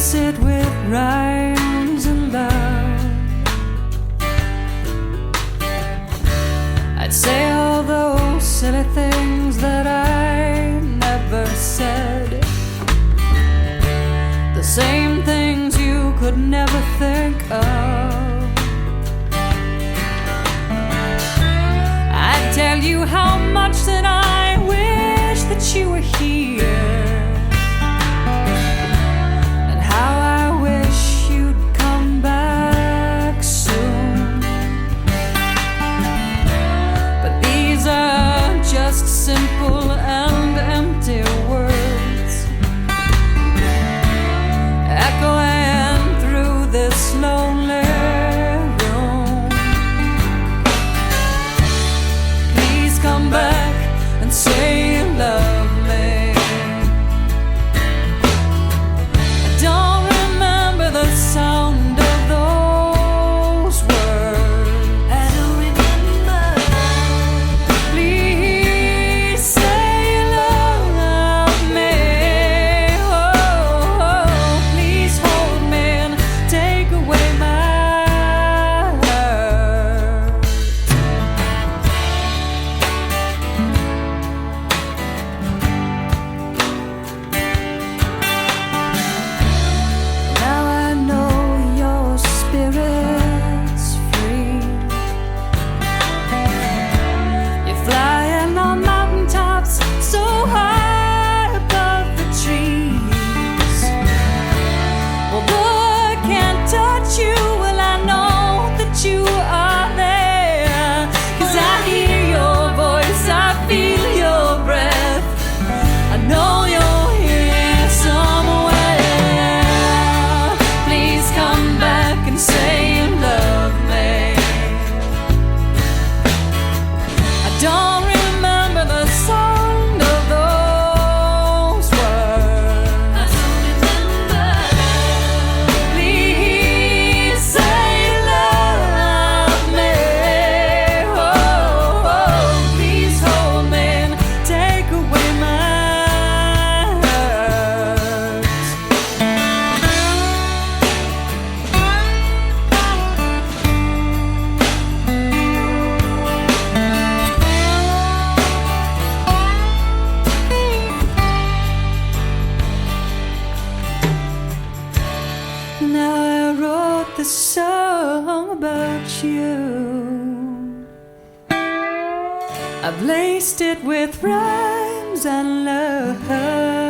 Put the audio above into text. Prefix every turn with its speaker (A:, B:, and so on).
A: lace it with rhymes and love. I'd say all those silly things that I never said, the same things you could never think of. I'd tell you how much that I wish that you were here, and how I wish you'd come back soon. But these are just simple and empty words, echoing through this lonely room. Please come back and say you love me. I don't remember the sound of those words. I don't remember. Please say you love me. Oh, please hold me and take away my hurt. Now I know your spirit's free. You're flying on mountaintops so high above the trees. Although I can't touch you, well, I know that you are there. 'Cause I hear your voice, I feel your breath. I know you're here somewhere. Please come back and say you love me. I don't remember the sound of those words. I don't remember. Please say you love me. Oh, please hold me and take away my hurt. Now I wrote this song about you. I've laced it with rhymes and love.